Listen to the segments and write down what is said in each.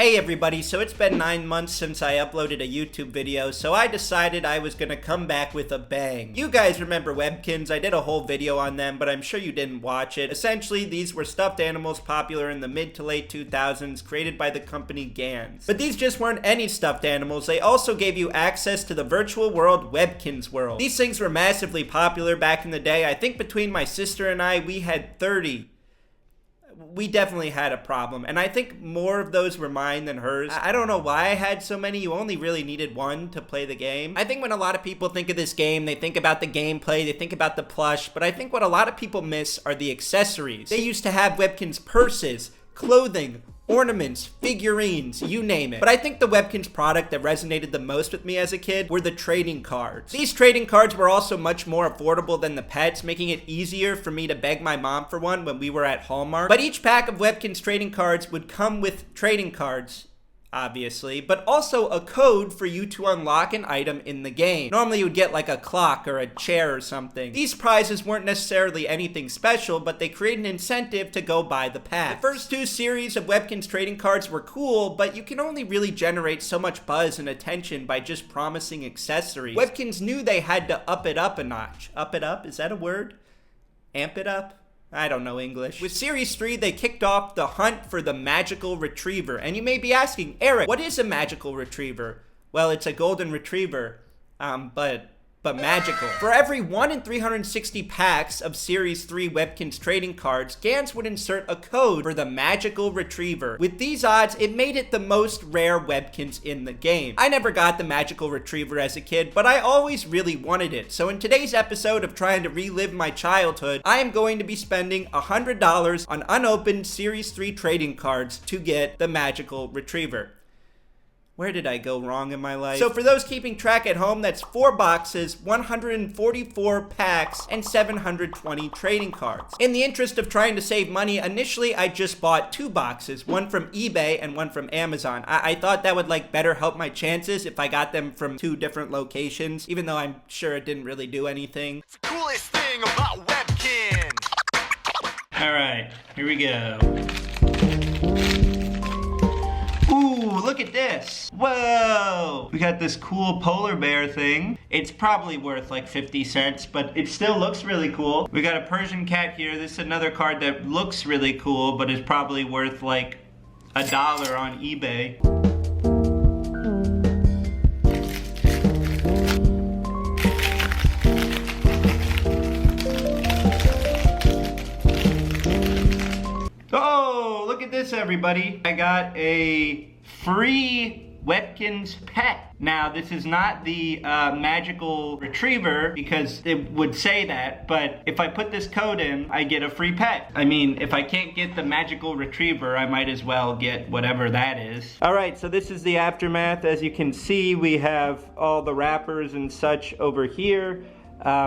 Hey everybody, so it's been 9 months since I uploaded a YouTube video, so I decided I was gonna come back with a bang. You guys remember Webkinz, I did a whole video on them, but I'm sure you didn't watch it. Essentially, these were stuffed animals popular in the mid to late 2000s, created by the company Gans. But these just weren't any stuffed animals, they also gave you access to the virtual world Webkinz world. These things were massively popular back in the day. I think between my sister and I, we had 30. We definitely had a problem, and I think more of those were mine than hers. I don't know why I had so many. You only really needed one to play the game. I think when a lot of people think of this game, they think about the gameplay, they think about the plush, but I think what a lot of people miss are the accessories. They used to have Webkinz purses, clothing, ornaments, figurines, you name it. But I think the Webkinz product that resonated the most with me as a kid were the trading cards. These trading cards were also much more affordable than the pets, making it easier for me to beg my mom for one when we were at Hallmark. But each pack of Webkinz trading cards would come with trading cards, obviously, but also a code for you to unlock an item in the game. Normally you would get like a clock or a chair or something. These prizes weren't necessarily anything special, but they create an incentive to go buy the pack. The first two series of Webkinz trading cards were cool, but you can only really generate so much buzz and attention by just promising accessories. Webkinz knew they had to up it up a notch. Up it up? Is that a word? Amp it up? I don't know English. With Series 3, they kicked off the hunt for the magical retriever. And you may be asking, Eric, what is a magical retriever? Well, it's a golden retriever, but magical. For every 1 in 360 packs of Series 3 Webkinz trading cards, Gans would insert a code for the magical retriever. With these odds, it made it the most rare Webkinz in the game. I never got the magical retriever as a kid, but I always really wanted it. So in today's episode of trying to relive my childhood, I am going to be spending $100 on unopened Series 3 trading cards to get the magical retriever. Where did I go wrong in my life? So for those keeping track at home, that's 4 boxes, 144 packs, and 720 trading cards. In the interest of trying to save money, initially I just bought 2 boxes, one from eBay and one from Amazon. I thought that would like better help my chances if I got them from 2 different locations, even though I'm sure it didn't really do anything. It's the coolest thing about Webkinz. All right, here we go. Ooh, look at this. Whoa! We got this cool polar bear thing. It's probably worth like 50 cents, but it still looks really cool. We got a Persian cat here. This is another card that looks really cool, but is probably worth like $1 on eBay. Oh, look at this, everybody. I got a free Webkinz pet. Now, this is not the magical retriever because it would say that, but if I put this code in, I get a free pet. I mean, if I can't get the magical retriever, I might as well get whatever that is. All right, so this is the aftermath. As you can see, we have all the wrappers and such over here.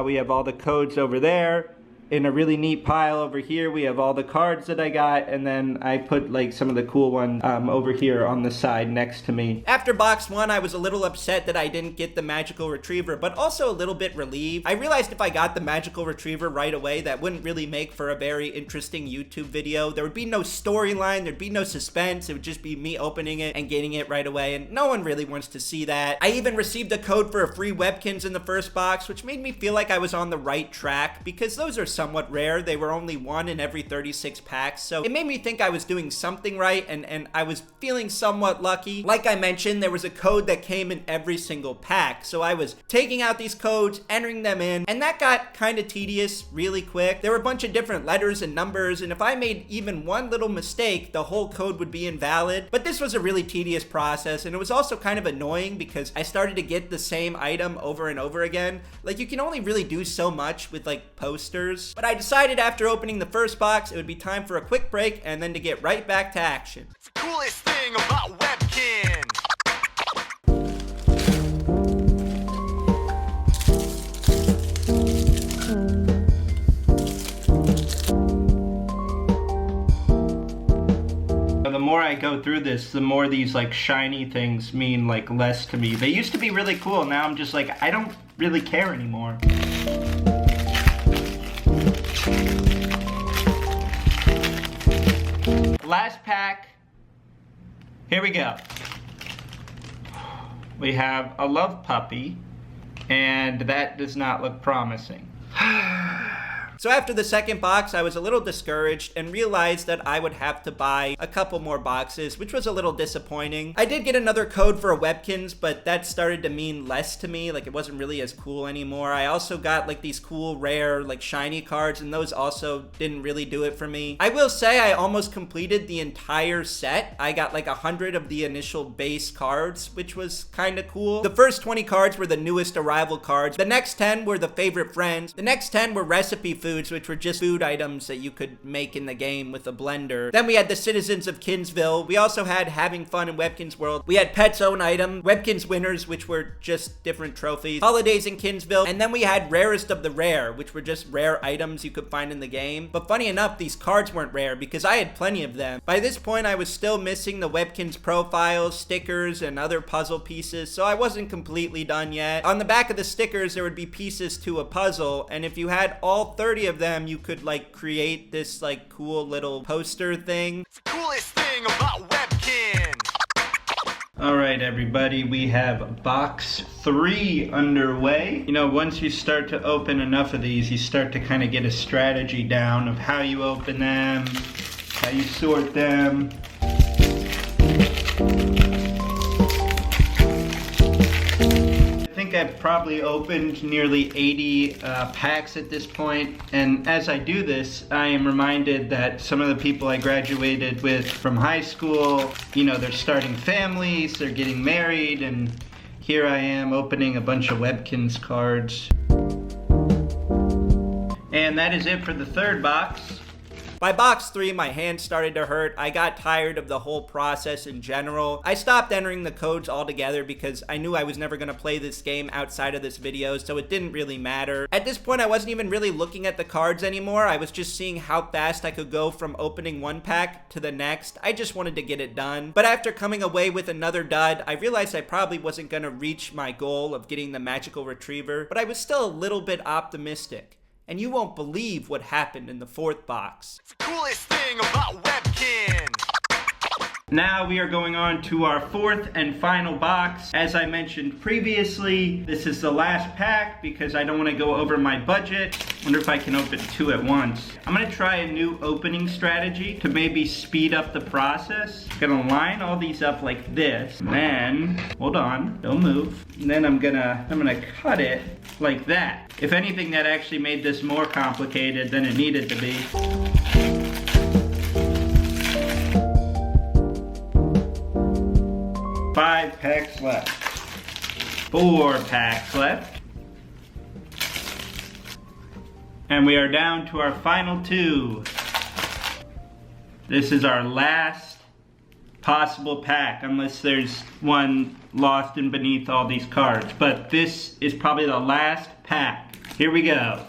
We have all the codes over there. In a really neat pile over here, we have all the cards that I got, and then I put like some of the cool ones over here on the side next to me. After box 1, I was a little upset that I didn't get the magical retriever, but also a little bit relieved. I realized if I got the magical retriever right away, that wouldn't really make for a very interesting YouTube video. There would be no storyline, there'd be no suspense, it would just be me opening it and getting it right away, and no one really wants to see that. I even received a code for a free Webkinz in the first box, which made me feel like I was on the right track, because those are somewhat rare. They were only 1 in every 36 packs, so it made me think I was doing something right, and I was feeling somewhat lucky. Like I mentioned, there was a code that came in every single pack, so I was taking out these codes, entering them in, and that got kind of tedious really quick. There were a bunch of different letters and numbers, and if I made even one little mistake, the whole code would be invalid. But this was a really tedious process, and it was also kind of annoying because I started to get the same item over and over again. Like, you can only really do so much with like posters, but I decided after opening the first box, it would be time for a quick break and then to get right back to action. It's the coolest thing about Webkinz. The more I go through this, the more these like shiny things mean like less to me. They used to be really cool. Now I'm just like, I don't really care anymore. Last pack Here we go. We have a love puppy, and that does not look promising. So after the second box, I was a little discouraged and realized that I would have to buy a couple more boxes, which was a little disappointing. I did get another code for a Webkinz, but that started to mean less to me. Like, it wasn't really as cool anymore. I also got like these cool, rare, like shiny cards, and those also didn't really do it for me. I will say I almost completed the entire set. I got like 100 of the initial base cards, which was kind of cool. The first 20 cards were the newest arrival cards. The next 10 were the favorite friends. The next 10 were recipe foods, which were just food items that you could make in the game with a blender. Then we had the Citizens of Kinsville. We also had Having Fun in Webkinz World. We had Pet's Own Item, Webkinz Winners, which were just different trophies, Holidays in Kinsville, and then we had Rarest of the Rare, which were just rare items you could find in the game. But funny enough, these cards weren't rare because I had plenty of them. By this point, I was still missing the Webkinz profiles, stickers, and other puzzle pieces, so I wasn't completely done yet. On the back of the stickers, there would be pieces to a puzzle, and if you had all 30 of them, you could like create this like cool little poster thing. It's the coolest thing about Webkinz. All right, everybody, we have box 3 underway. You know, once you start to open enough of these, you start to kind of get a strategy down of how you open them, how you sort them. I think I've probably opened nearly 80 packs at this point, and as I do this, I am reminded that some of the people I graduated with from high school, you know, they're starting families, they're getting married, and here I am opening a bunch of Webkinz cards. And that is it for the third box. By box 3, my hand started to hurt. I got tired of the whole process in general. I stopped entering the codes altogether because I knew I was never going to play this game outside of this video, so it didn't really matter. At this point, I wasn't even really looking at the cards anymore. I was just seeing how fast I could go from opening one pack to the next. I just wanted to get it done. But after coming away with another dud, I realized I probably wasn't going to reach my goal of getting the magical retriever, but I was still a little bit optimistic. And you won't believe what happened in the fourth box. It's the coolest thing about Webkinz. Now we are going on to our fourth and final box. As I mentioned previously, this is the last pack because I don't want to go over my budget. Wonder if I can open 2 at once. I'm gonna try a new opening strategy to maybe speed up the process. I'm gonna line all these up like this. And then, hold on, don't move. And then I'm gonna cut it like that. If anything, that actually made this more complicated than it needed to be. 5 packs left. 4 packs left. And we are down to our final 2. This is our last possible pack, unless there's one lost in beneath all these cards. But this is probably the last pack. Here we go.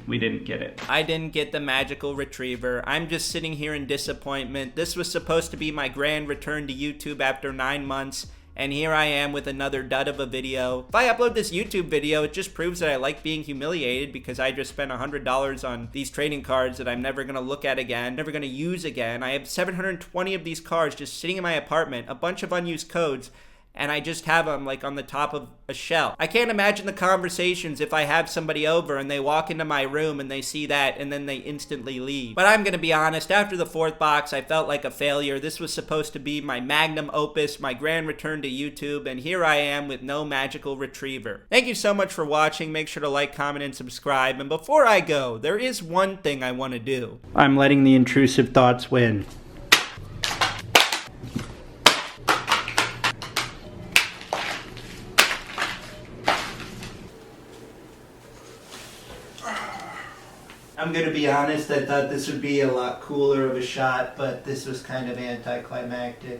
We didn't get it. I didn't get the magical retriever. I'm just sitting here in disappointment. This was supposed to be my grand return to YouTube after 9 months, and here I am with another dud of a video. If I upload this YouTube video, it just proves that I like being humiliated because I just spent $100 on these trading cards that I'm never gonna look at again, never gonna use again. I have 720 of these cards just sitting in my apartment, a bunch of unused codes, and I just have them like on the top of a shelf. I can't imagine the conversations if I have somebody over and they walk into my room and they see that and then they instantly leave. But I'm gonna be honest, after the fourth box, I felt like a failure. This was supposed to be my magnum opus, my grand return to YouTube, and here I am with no magical retriever. Thank you so much for watching. Make sure to like, comment, and subscribe. And before I go, there is one thing I want to do. I'm letting the intrusive thoughts win. I'm gonna be honest, I thought this would be a lot cooler of a shot, but this was kind of anticlimactic.